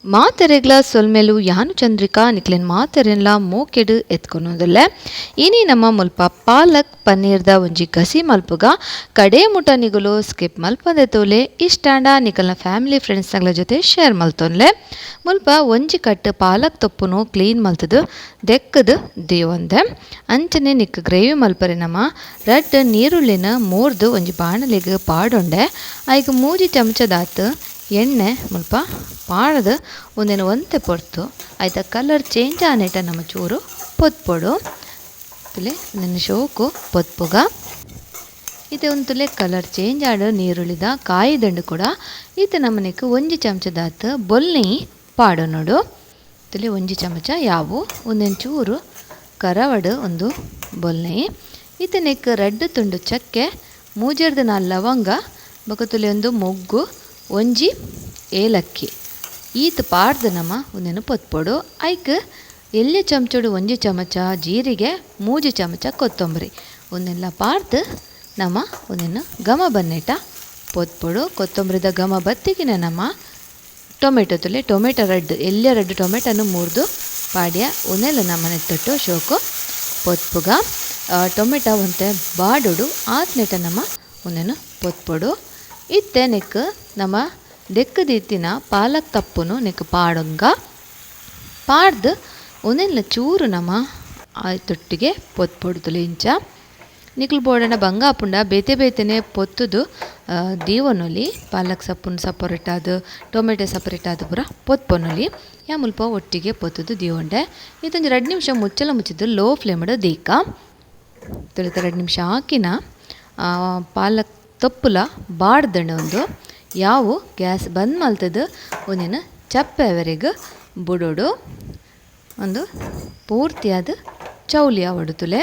ಮಾತೆರೆಗ್ಲ ಸೊಲ್ಮೆಲು ಯಾನು ಚಂದ್ರಿಕಾ ನಿಕ್ಲೆನ್ ಮಾತೆರೆನ್ಲ ಮೋಕೆಡು ಎತ್ಕೊನೋದಲ್ಲ ಇನಿ ನಮ್ಮ ಮುಲ್ಪ ಪಾಲಕ್ ಪನ್ನೀರ್ದ ಒಂಜಿ ಗಸಿ ಮಲ್ಪುಗ ಕಡೆ ಮುಟ ನಿಗುಲು ಸ್ಕಿಪ್ ಮಲ್ಪದೆ ತೋಲೆ ಇಷ್ಟಾಂಡ ನಿಕಲ್ನ ಫ್ಯಾಮಿಲಿ ಫ್ರೆಂಡ್ಸ್ ನಗ್ಲ ಜೊತೆ ಶೇರ್ ಮಲ್ತೊನ್ಲೆ ಮುಲ್ಪ ಒಂಜಿ ಕಟ್ಟು ಪಾಲಕ್ ತೊಪ್ಪುನು ಕ್ಲೀನ್ ಮಲ್ತದು ದೆಕ್ಕದು ದೇವೊಂದೆ ಅಂಚನೆ ನಿಕ್ ಗ್ರೇವಿ ಮಲ್ಪರೆ ನಮ್ಮ ರಡ್ ನೀರುಳ್ಳಿನ ಮೂರ್ದು ಒಂಜಿ ಬಾಣಲೆಗ್ ಪಾಡೊಂಡೆ ಐಕ್ ಮೂಜಿ ಚಮಚದಾತ್ ಎಣ್ಣೆ ಮುಲ್ಪ ಪಾಡದು ಒಂದೇನು ಒಂತೆ ಪೊರ್ತು ಆಯ್ತಾ ಕಲರ್ ಚೇಂಜ್ ಆನೇಟ ನಮ್ಮ ಚೂರು ಪೊತ್ಪೊಡು ತುಲೆ ನನ್ನ ಶೋಕು ಪೊತ್ಪುಗ ಇದು ಒಂದು ತುಲೆ ಕಲರ್ ಚೇಂಜ್ ಆಡ ನೀರುಳ್ಳಿದ ಕಾಯಿ ದಂಡು ಕೂಡ ಈತ ನಮ್ಮನೆಗೆ ಒಂಜಿ ಚಮಚದಾತ ಬೊಲ್ನಿ ಪಾಡು ನೋಡು ತುಲೆ ಒಂಜಿ ಚಮಚ ಯಾವು ಒಂದೇನು ಚೂರು ಕರವಡು ಒಂದು ಬೊಲ್ನಿ ಈತನೆಕ್ ರಡ್ಡು ತುಂಡು ಚಕ್ಕೆ ಮೂಜರ್ದು ನಾಲ್ ಲವಂಗ ಬೊಕ ಒಂದು ಮೊಗ್ಗು ಒಂಜಿ ಏಲಕ್ಕಿ ಈತ ಪಾಡ್ದು ನಮ್ಮ ಒಂದೇನು ಪೊತ್ಪೊಡು ಐಕ್ ಎಲ್ಲೆ ಚಮಚೋಡು ಒಂಜಿ ಚಮಚ ಜೀರಿಗೆ ಮೂಜಿ ಚಮಚ ಕೊತ್ತಂಬರಿ ಒಂದೆಲ್ಲ ಪಾಡ್ದು ನಮ್ಮ ಒಂದೇನು ಘಮ ಬನ್ನೆಟ ಪೊತ್ಪೊಡು ಕೊತ್ತಂಬರಿದ ಘಮ ಬತ್ತಿಗಿನ ನಮ್ಮ ಟೊಮೆಟೊ ತುಲೆ ಟೊಮೆಟೊ ರಡ್ಡು ಟೊಮೆಟೊನು ಮೂರ್ದು ಪಾಡ್ಯ ಒಂದೆಲ್ಲ ನಮ್ಮನೆ ತೊಟ್ಟು ಶೋಕು ಪೊತ್ಪುಗ ಟೊಮೆಟೊ ಒಂತೆ ಬಾಡೋಡು ಆತ್ನೆಟ ನಮ್ಮ ಒಂದೇನು ಪೊತ್ಪೊಡು ಇತ್ತೆ ನೆಕ್ ನಮ್ಮ ದೆಕ್ಕದಿತ್ತಿನ ಪಾಲಕ್ ತಪ್ಪುನು ನೆಕ್ ಪಾಡೊಂಗ ಪಾಡ್ದು ಒಂದೆಲ್ಲ ಚೂರು ನಮ್ಮ ತೊಟ್ಟಿಗೆ ಪೊತ್ಪೊಡ್ದುಲು ಇಂಚ ನಿಕ್ಲು ಬೋಡನ ಬಂಗಾಪುಂಡ ಬೇತೆ ಬೇತೆನೆ ಪೊತ್ತುದು ದೀವನೊಲಿ ಪಾಲಕ್ ಸಪ್ಪುನು ಸಪರೇಟ್ ಆದು ಟೊಮೆಟೊ ಸಪರೇಟ್ ಆದು ಪೂರ ಪೊತ್ಪೊನೊಲಿ ಯಾ ಮುಲ್ಪ ಒಟ್ಟಿಗೆ ಪೊತ್ತುದು ದೀವೊಂಡೆ ಇದೊಂದು 2 ನಿಮಿಷ ಮುಚ್ಚಲ ಮುಚ್ಚಿದ್ದು ಲೋ ಫ್ಲೇಮಡ್ ದೀಕ ತೊಳಿತ 2 ನಿಮಿಷ ಹಾಕಿನ ಪಾಲಕ್ ತೊಪ್ಪುಲ ಬಾಡ್ದಣ್ಣೆ ಒಂದು ಯಾವು ಗ್ಯಾಸ್ ಬಂದ್ ಮಲ್ತದ್ದು ಒಂದಿನ ಚಪ್ಪೆವರೆಗೆ ಬುಡೋಡು ಒಂದು ಪೂರ್ತಿಯಾದ ಚೌಲಿ ಆವಡು ತುಲೆ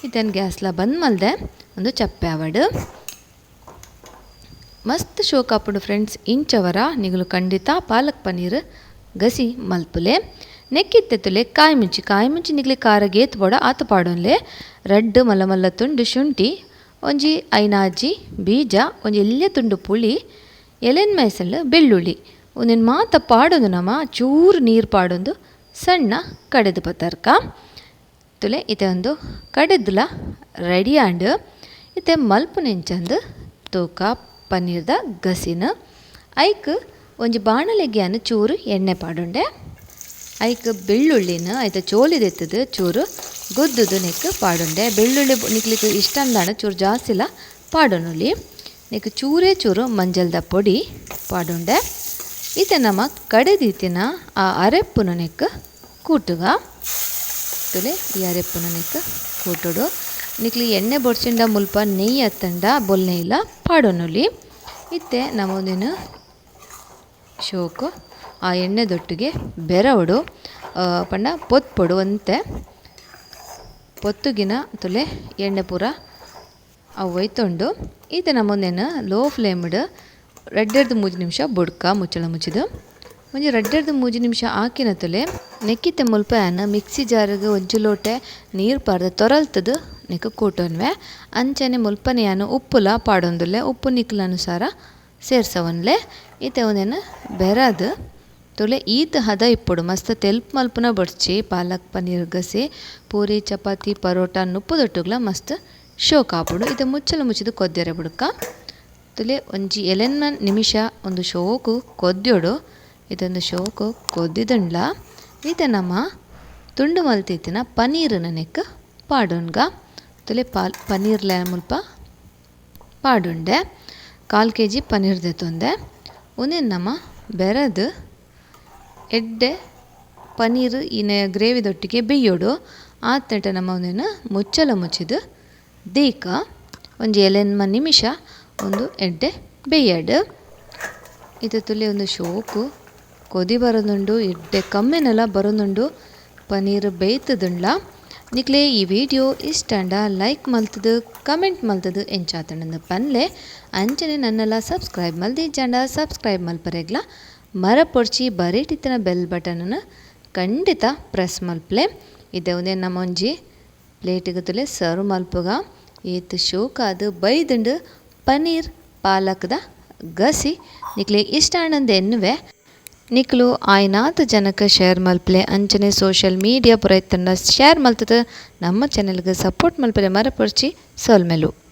ಇದನ್ನು ಗ್ಯಾಸ್ಲ ಬಂದ್ ಮಲ್ದೆ ಒಂದು ಚಪ್ಪೆ ಆವಡು ಮಸ್ತ್ ಶೋಕ್ ಆಪುಂಡು ಫ್ರೆಂಡ್ಸ್ ಇಂಚವರ ನಿಗಲು ಖಂಡಿತ ಪಾಲಕ್ ಪನ್ನೀರ್ ಗಸಿ ಮಲ್ಪುಲೆ ನೆಕ್ಕಿತ್ತೆ ತುಲೆ ಕಾಯಿ ಮುಂಚಿ ನಿಗ್ಲಿ ಖಾರ ಗೇತ್ ಬೋಡ ಆತ ಪಾಡೋನ್ಲೆ ರಡ್ಡು ಮಲ್ಲ ತುಂಡು ಶುಂಠಿ ಒಂಜಿ ಐನಾಜಿ ಬೀಜ ಒಂಜಿ ಎಲ್ಯ ತುಂಡು ಪುಳಿ ಎಲೆನ್ ಮೈಸಲ್ ಬೆಳ್ಳುಳ್ಳಿ ಒಂದೇನು ಮಾತ ಪಾಡೊಂದು ನಮ್ಮ ಚೂರು ನೀರು ಪಾಡೊಂದು ಸಣ್ಣ ಕಡೆದು ಪತರ್ಕ ತುಲೆ ಇತ್ತೆ ಒಂದು ಕಡೆದುಲ ರೆಡಿ ಆಂಡ್ ಇತ್ತೆ ಮಲ್ಪು ನೆಂಚಂದು ತೂಕ ಪನ್ನೀರ್ದ ಗಸಿನ ಐಕ್ ಒಂಜಿ ಬಾಣಲೆಗ್ಯಾನ ಚೂರು ಎಣ್ಣೆ ಪಾಡೊಂಡೆ ಐಕ್ ಬೆಳ್ಳುಳ್ಳಿನ ಐತ ಚೋಲಿದೆತ್ತದು ಚೂರು ಗೊದ್ದುದು ನೆಕ್ ಪಾಡೊಂಡೆ ಬೆಳ್ಳುಳ್ಳಿ ನಿಕ್ಲಿಕ್ಕೆ ಇಷ್ಟ ಅಂದಾಣ ಚೂರು ಜಾಸ್ತಿಲ ಪಾಡೊನುಲಿ ನೆಕ್ ಚೂರೇ ಚೂರು ಮಂಜಲ್ದ ಪೊಡಿ ಪಾಡೊಂಡೆ ಈತ ನಮ್ಮ ಕಡೆದೀತಿನ ಆ ಅರೆಪ್ಪುನ ನೆಕ್ ಕೂಟುಗ ತುಲೆ ಈ ಅರೆಪ್ಪುನ ನೆಕ್ ಕೂಟುಡು ನಿಕ್ಲಿ ಎಣ್ಣೆ ಬೊಡ್ಸಿಂಡ ಮುಲ್ಪ ನೆಯ್ಯಿ ಹತ್ತಂಡ ಬೊಲ್ನೆ ಇಲ್ಲ ಪಾಡೊನುಲಿ ಇತ್ತೆ ನಮ್ಮೊಂದೇನು ಶೋಕು ಆ ಎಣ್ಣೆದೊಟ್ಟಿಗೆ ಬೆರವಡು ಪಂಡ ಪೊತ್ಪೊಡು ಅಂತೆ ಪೊತ್ತುಗಿನ ತುಲೆ ಎಣ್ಣೆ ಪೂರ ಅವು ಒಯ್ತೊಂಡು ಈತ ನಮ್ಮೊಂದೇನು ಲೋ ಫ್ಲೇಮ್ಡ್ 2-3 ನಿಮಿಷ ಬುಡ್ಕ ಮುಚ್ಚಳ ಮುಚ್ಚಿದು ಒಂಜಿ 2-3 ನಿಮಿಷ ಹಾಕಿನ ತುಲೆ ನೆಕ್ಕಿತ್ತೆ ಮುಲ್ಪ ಏನು ಮಿಕ್ಸಿ ಜಾರಿಗೆ ಒಂಜು ಲೋಟೆ ನೀರು ಪಾಡ್ದು ತೊರಲ್ತದು ನೆಕ್ ಕೂಟೊನ್ವೆ ಅಂಚನೆ ಮುಲ್ಪನೆ ಏನು ಉಪ್ಪುಲ ಪಾಡೊಂದುಲ್ಲೆ ಉಪ್ಪು ನಿಕ್ಲ ಅನುಸಾರ ಸೇರ್ಸವನ್ಲೆ ಈತ ಒಂದೇನು ಬೆರದು ತುಲೆ ಈತ ಹದ ಇಪ್ಪುಡು ಮಸ್ತ್ ತೆಲ್ಪ್ ಮಲ್ಪುನ ಬಡ್ಚಿ ಪಾಲಕ್ ಪನ್ನೀರ್ ಗಸಿ ಪೂರಿ ಚಪಾತಿ ಪರೋಟ ನುಪ್ಪುದೊಟ್ಟುಗ್ಲ ಮಸ್ತ್ ಶೋಕ್ ಆಪುಡು ಇದು ಮುಚ್ಚಲು ಮುಚ್ಚಿದು ಕೊದ್ಯರೆ ಬುಡ್ಕ ತುಲೆ ಒಂಜಿ ಎಲೆನ್ನ ನಿಮಿಷ ಒಂದು ಶೋಕು ಕೊದ್ಯೋಡು ಇದೊಂದು ಶೋಕು ಕೊದ್ದಿದಂಡ್ಲ ಈತ ನಮ್ಮ ತುಂಡು ಮಲ್ತಿತ್ತಿನ ಪನ್ನೀರನ ನೆಕ್ ಪಾಡೊನ್ಗ ತುಲೆ ಪನ್ನೀರ್ಲ ಮುಲ್ಪ ಪಾಡುಂಡೆ 1/4 kg ಪನ್ನೀರ್ ದೆತ್ತೊಂದೆ ಒಂದೇನು ನಮ್ಮ ಬೆರದು ಎಡ್ಡೆ ಪನ್ನೀರ್ ಇನ್ನ ಗ್ರೇವಿದೊಟ್ಟಿಗೆ ಬೇಯೋಡು ಆತಟ ನಮ್ಮ ಒಂದೇನು ಮುಚ್ಚಲ ಮುಚ್ಚಿದು ದೀಕ ಒಂಜಿ ಎಲೆನ್ಮ ನಿಮಿಷ ಒಂದು ಎಡ್ಡೆ ಬೇಯಡು ಇದು ತುಲೆ ಒಂದು ಶೋಕು ಕೊದಿ ಬರೋದುಂಡು ಎಡ್ಡೆ ಕಮ್ಮೆನೆಲ್ಲ ಬರೋದುಂಡು ಪನ್ನೀರ್ ಬೇಯ್ತದುಂಡ್ಲ ನಿಕ್ಲೆ ಈ ವಿಡಿಯೋ ಇಷ್ಟಂಡ ಲೈಕ್ ಮಲ್ತದು ಕಮೆಂಟ್ ಮಲ್ತದು ಎಂಚಾತಂಡ ಪನ್ಲೆ ಅಂಚನೆ ನನ್ನೆಲ್ಲ ಸಬ್ಸ್ಕ್ರೈಬ್ ಮಲ್ದಿ ಜಂಡ ಸಬ್ಸ್ಕ್ರೈಬ್ ಮಲ್ಪರೆಗ್ಲ ಮರ ಪೊಡ್ಚಿ ಬರೀಟಿತ್ತಿನ ಬೆಲ್ ಬಟನನ್ನು ಖಂಡಿತ ಪ್ರೆಸ್ ಮಲ್ಪಲೆ ಇದೆ ಒಂದೇ ನಮ್ಮ ಒಂಜಿ ಪ್ಲೇಟಿಗೆ ತುಲೆ ಸರ್ವ್ ಮಲ್ಪುಗ ಏತ್ ಶೋಕಾದು ಬೈದುಂಡು ಪನ್ನೀರ್ ಪಾಲಕ್ದ ಗಸಿ ನಿಕ್ಲೆ ಇಷ್ಟ ಆನಂದ ಎನ್ನುವೆ ನಿಕ್ಲು ಆಯ್ನಾದ ಜನಕ್ಕೆ ಶೇರ್ ಮಲ್ಪಲೆ ಅಂಚನೆ ಸೋಷಿಯಲ್ ಮೀಡಿಯಾ ಪುರೈತಂಡ ಶೇರ್ ಮಲ್ತದ ನಮ್ಮ ಚಾನೆಲ್ಗೆ ಸಪೋರ್ಟ್ ಮಲ್ಪಲೆ ಮರಪೊರ್ಚಿ ಸೋಲ್ಮೆಲು.